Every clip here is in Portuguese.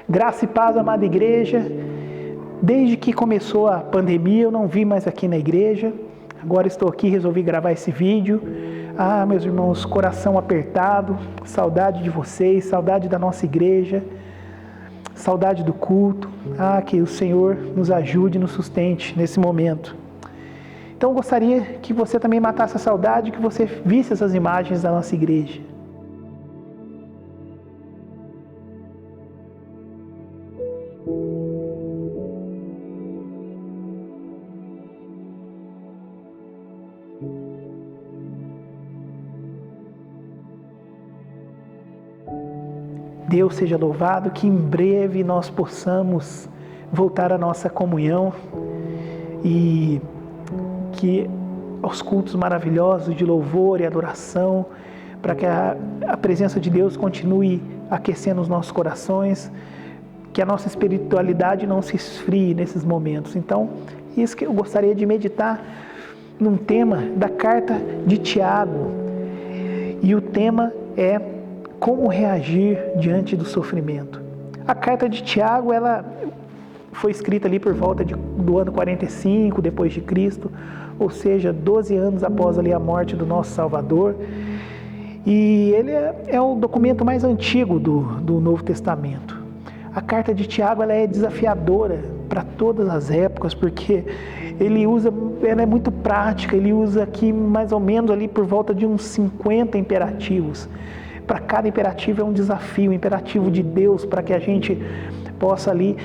Graça e paz, amada igreja. Desde que começou a pandemia, eu não vim mais aqui na igreja. Agora estou aqui, resolvi gravar esse vídeo. Meus irmãos, coração apertado, saudade de vocês, saudade da nossa igreja, saudade do culto. Que o Senhor nos ajude e nos sustente nesse momento. Então, eu gostaria que você também matasse a saudade, que você visse essas imagens da nossa igreja. Deus seja louvado, que em breve nós possamos voltar à nossa comunhão e que aos cultos maravilhosos de louvor e adoração, para que a presença de Deus continue aquecendo os nossos corações, que a nossa espiritualidade não se esfrie nesses momentos. Então, isso que eu gostaria de meditar num tema da carta de Tiago, e o tema é como reagir diante do sofrimento. A carta de Tiago, ela foi escrita ali por volta do ano 45 depois de Cristo, ou seja, 12 anos após ali a morte do nosso Salvador. E ele é o documento mais antigo do Novo Testamento. A carta de Tiago, ela é desafiadora para todas as épocas, porque ela é muito prática, ele usa aqui mais ou menos ali por volta de uns 50 imperativos. Para cada imperativo é um desafio, um imperativo de Deus, para que a gente possa ali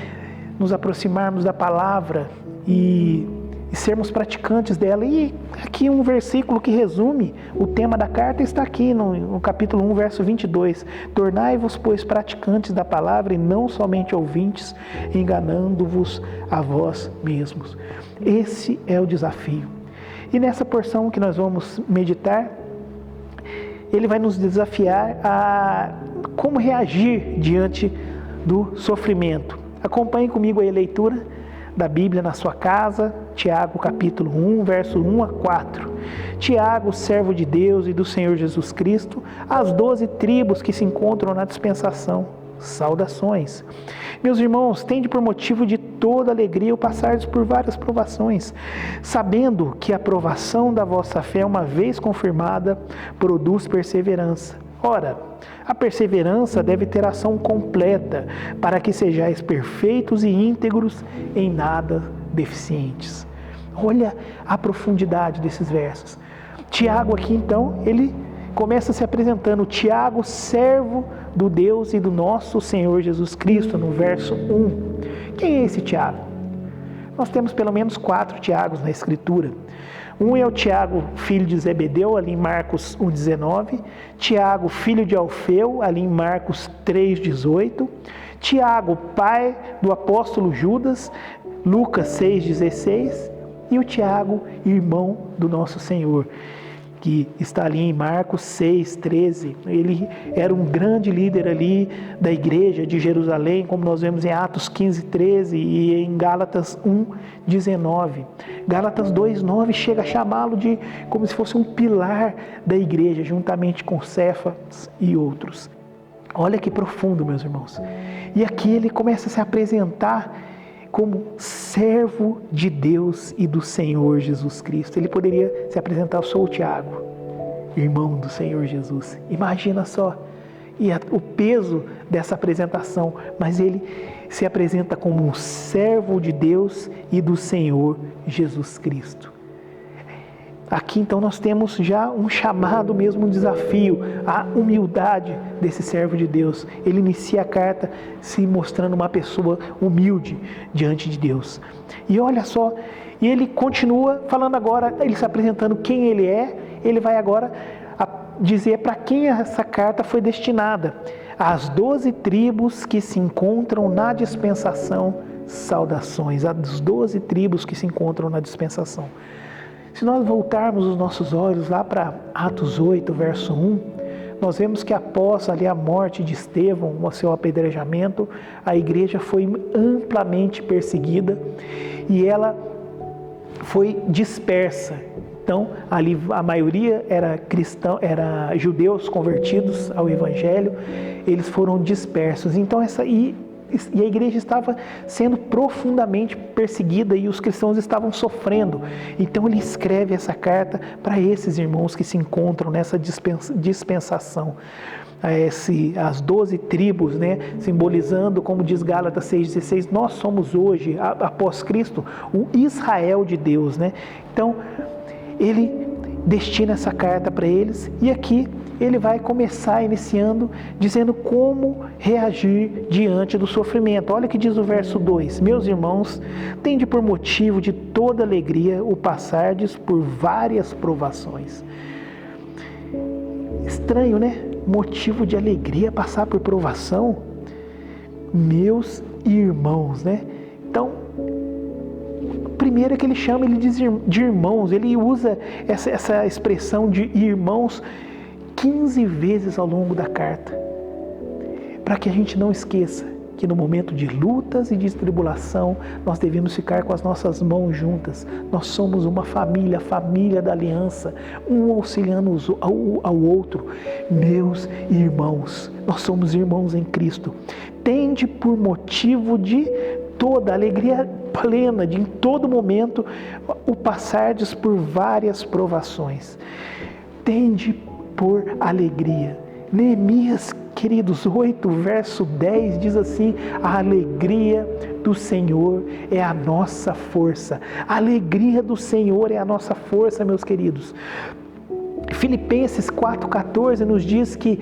nos aproximarmos da palavra e sermos praticantes dela. E aqui um versículo que resume o tema da carta está aqui no capítulo 1, verso 22. Tornai-vos, pois, praticantes da palavra e não somente ouvintes, enganando-vos a vós mesmos. Esse é o desafio. E nessa porção que nós vamos meditar, ele vai nos desafiar a como reagir diante do sofrimento. Acompanhe comigo aí a leitura da Bíblia na sua casa, Tiago capítulo 1, verso 1 a 4. Tiago, servo de Deus e do Senhor Jesus Cristo, às 12 tribos que se encontram na dispensação, saudações. Meus irmãos, tende por motivo de toda alegria o passardes por várias provações, sabendo que a provação da vossa fé, uma vez confirmada, produz perseverança. Ora, a perseverança deve ter ação completa, para que sejais perfeitos e íntegros, em nada deficientes. Olha a profundidade desses versos. Tiago aqui então, ele começa se apresentando, Tiago, servo do Deus e do nosso Senhor Jesus Cristo, no verso 1. Quem é esse Tiago? Nós temos pelo menos 4 Tiagos na Escritura. Um é o Tiago, filho de Zebedeu, ali em Marcos 1,19. Tiago, filho de Alfeu, ali em Marcos 3,18. Tiago, pai do apóstolo Judas, Lucas 6,16. E o Tiago, irmão do nosso Senhor, que está ali em Marcos 6,13. Ele era um grande líder ali da igreja de Jerusalém, como nós vemos em Atos 15,13 e em Gálatas 1,19. Gálatas 2,9 chega a chamá-lo de como se fosse um pilar da igreja, juntamente com Cefas e outros. Olha que profundo, meus irmãos. E aqui ele começa a se apresentar como servo de Deus e do Senhor Jesus Cristo. Ele poderia se apresentar, eu sou o Tiago, irmão do Senhor Jesus. Imagina só o peso dessa apresentação, mas ele se apresenta como um servo de Deus e do Senhor Jesus Cristo. Aqui então nós temos já um chamado mesmo, um desafio, a humildade desse servo de Deus. Ele inicia a carta se mostrando uma pessoa humilde diante de Deus. E olha só, e ele continua falando agora, ele se apresentando quem ele é, ele vai agora dizer para quem essa carta foi destinada. Às 12 tribos que se encontram na dispensação, saudações. Às 12 tribos que se encontram na dispensação. Se nós voltarmos os nossos olhos lá para Atos 8, verso 1, nós vemos que após ali a morte de Estevão, o seu apedrejamento, a igreja foi amplamente perseguida e ela foi dispersa. Então, ali a maioria era judeus convertidos ao Evangelho, eles foram dispersos. Então, e a igreja estava sendo profundamente perseguida e os cristãos estavam sofrendo. Então ele escreve essa carta para esses irmãos que se encontram nessa dispensação. As 12 tribos, né, simbolizando, como diz Gálatas 6,16, nós somos hoje, após Cristo, o Israel de Deus, né? Então, ele destina essa carta para eles e aqui ele vai começar iniciando, dizendo como reagir diante do sofrimento. Olha o que diz o verso 2: meus irmãos, tende por motivo de toda alegria o passardes por várias provações. Estranho, né? Motivo de alegria passar por provação. Meus irmãos, né? Então, primeiro é que ele chama ele de irmãos, ele usa essa expressão de irmãos 15 vezes ao longo da carta, para que a gente não esqueça que no momento de lutas e de tribulação, nós devemos ficar com as nossas mãos juntas. Nós somos uma família, a família da aliança, um auxiliando ao outro. Meus irmãos, nós somos irmãos em Cristo. Tende por motivo de toda alegria plena, de em todo momento, o passardes por várias provações. Tende por alegria. Neemias, queridos, 8, verso 10, diz assim: a alegria do Senhor é a nossa força. A alegria do Senhor é a nossa força, meus queridos. Filipenses 4,14 nos diz que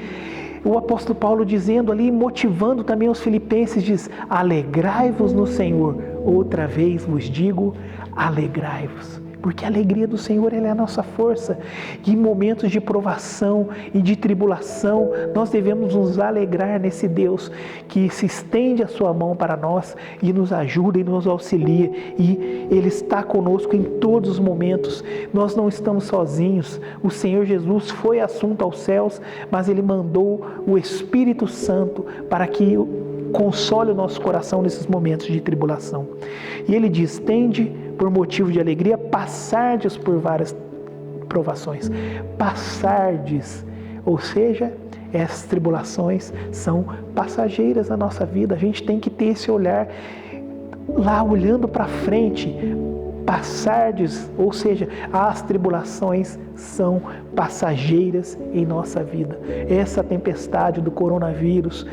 o apóstolo Paulo dizendo ali, motivando também os filipenses, diz: alegrai-vos no Senhor. Outra vez vos digo, alegrai-vos. Porque a alegria do Senhor ela é a nossa força. E em momentos de provação e de tribulação, nós devemos nos alegrar nesse Deus que se estende a sua mão para nós e nos ajuda e nos auxilia. E Ele está conosco em todos os momentos. Nós não estamos sozinhos. O Senhor Jesus foi assunto aos céus, mas Ele mandou o Espírito Santo para que console o nosso coração nesses momentos de tribulação. E Ele diz: tende por motivo de alegria, passardes por várias provações. Passardes, ou seja, essas tribulações são passageiras na nossa vida. A gente tem que ter esse olhar lá olhando para frente. Passardes, ou seja, as tribulações são passageiras em nossa vida. Essa tempestade do coronavírus,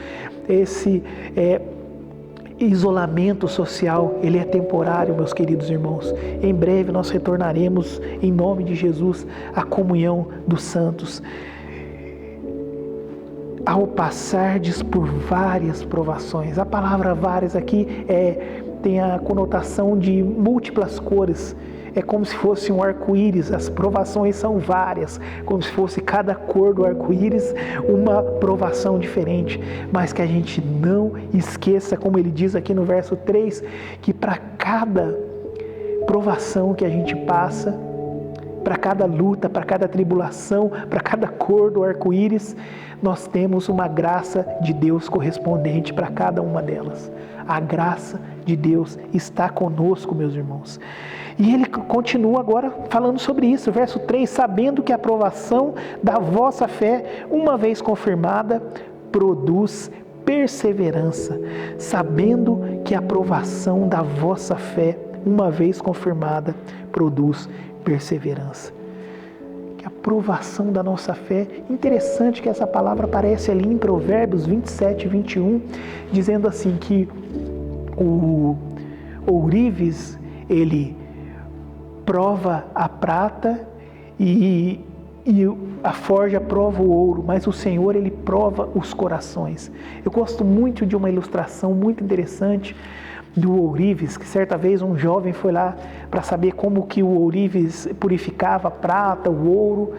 esse isolamento social, ele é temporário, meus queridos irmãos. Em breve nós retornaremos, em nome de Jesus, à comunhão dos santos. Ao passardes por várias provações, a palavra várias aqui tem a conotação de múltiplas cores. É como se fosse um arco-íris, as provações são várias, como se fosse cada cor do arco-íris uma provação diferente, mas que a gente não esqueça, como ele diz aqui no verso 3, que para cada provação que a gente passa, para cada luta, para cada tribulação, para cada cor do arco-íris, nós temos uma graça de Deus correspondente para cada uma delas. A graça de Deus está conosco, meus irmãos. E ele continua agora falando sobre isso, verso 3, sabendo que a aprovação da vossa fé, uma vez confirmada, produz perseverança. Sabendo que a aprovação da vossa fé, uma vez confirmada, produz perseverança. Que a provação da nossa fé, interessante que essa palavra aparece ali em Provérbios 27 e 21, dizendo assim que o ourives, ele prova a prata e a forja prova o ouro, mas o Senhor, ele prova os corações. Eu gosto muito de uma ilustração muito interessante do ourives, que certa vez um jovem foi lá para saber como que o ourives purificava a prata, o ouro,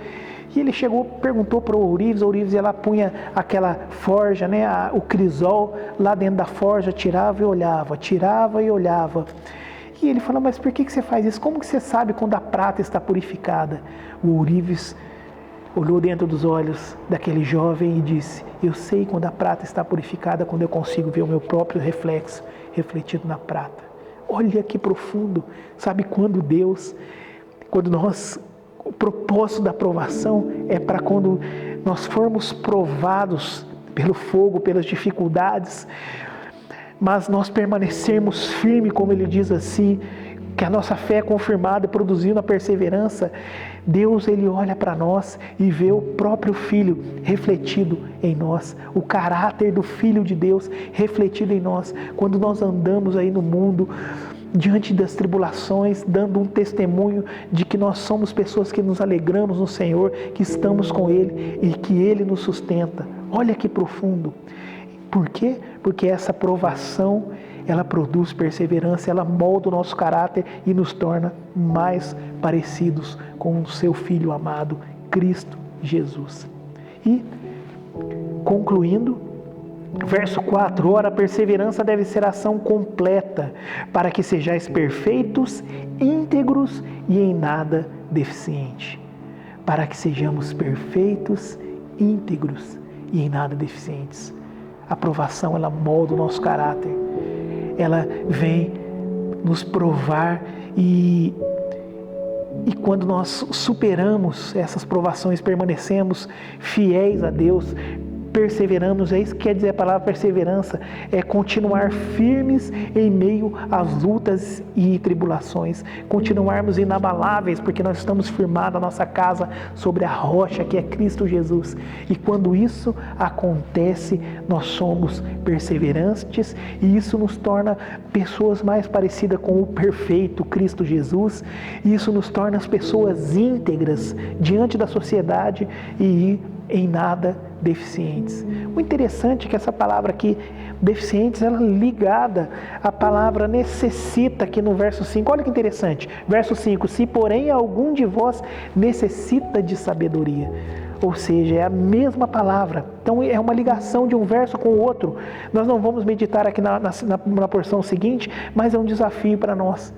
e ele chegou, perguntou para o ourives ela punha aquela forja, né, o crisol lá dentro da forja, tirava e olhava. E ele falou: mas por que você faz isso? Como que você sabe quando a prata está purificada? O ourives olhou dentro dos olhos daquele jovem e disse: eu sei quando a prata está purificada, quando eu consigo ver o meu próprio reflexo refletido na prata. Olha que profundo. Sabe quando o propósito da aprovação é para quando nós formos provados pelo fogo, pelas dificuldades, mas nós permanecermos firmes, como ele diz assim, que a nossa fé é confirmada, produzindo a perseverança, Deus ele olha para nós e vê o próprio Filho refletido em nós, o caráter do Filho de Deus refletido em nós, quando nós andamos aí no mundo, diante das tribulações, dando um testemunho de que nós somos pessoas que nos alegramos no Senhor, que estamos com Ele e que Ele nos sustenta. Olha que profundo. Por quê? Porque essa provação, ela produz perseverança, ela molda o nosso caráter e nos torna mais parecidos com o seu Filho amado, Cristo Jesus. E, concluindo, verso 4, ora, a perseverança deve ser ação completa, para que sejais perfeitos, íntegros e em nada deficiente. Para que sejamos perfeitos, íntegros e em nada deficientes. A provação, ela molda o nosso caráter. Ela vem nos provar e quando nós superamos essas provações, permanecemos fiéis a Deus, perseveramos, é isso que quer dizer a palavra perseverança, é continuar firmes em meio às lutas e tribulações, continuarmos inabaláveis, porque nós estamos firmados a nossa casa sobre a rocha que é Cristo Jesus, e quando isso acontece, nós somos perseverantes, e isso nos torna pessoas mais parecidas com o perfeito Cristo Jesus, e isso nos torna as pessoas íntegras diante da sociedade e em nada deficientes. O interessante é que essa palavra aqui, deficientes, ela é ligada à palavra necessita, aqui no verso 5. Olha que interessante. Verso 5, se porém algum de vós necessita de sabedoria. Ou seja, é a mesma palavra. Então é uma ligação de um verso com o outro. Nós não vamos meditar aqui na porção seguinte, mas é um desafio para nós.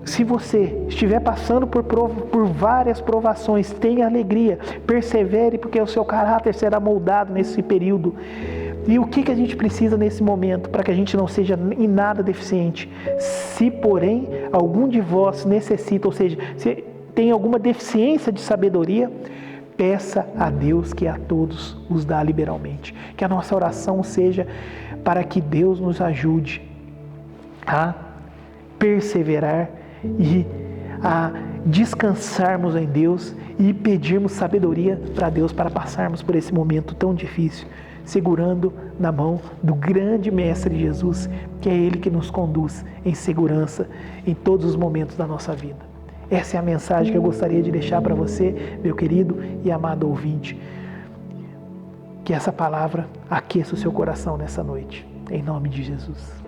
Se você estiver passando por várias provações, tenha alegria, persevere, porque o seu caráter será moldado nesse período. E o que a gente precisa nesse momento, para que a gente não seja em nada deficiente? Se, porém, algum de vós necessita, ou seja, se tem alguma deficiência de sabedoria, peça a Deus que a todos os dá liberalmente. Que a nossa oração seja para que Deus nos ajude a perseverar e a descansarmos em Deus e pedirmos sabedoria para Deus para passarmos por esse momento tão difícil, segurando na mão do grande Mestre Jesus, que é Ele que nos conduz em segurança em todos os momentos da nossa vida. Essa é a mensagem que eu gostaria de deixar para você, meu querido e amado ouvinte. Que essa palavra aqueça o seu coração nessa noite, em nome de Jesus.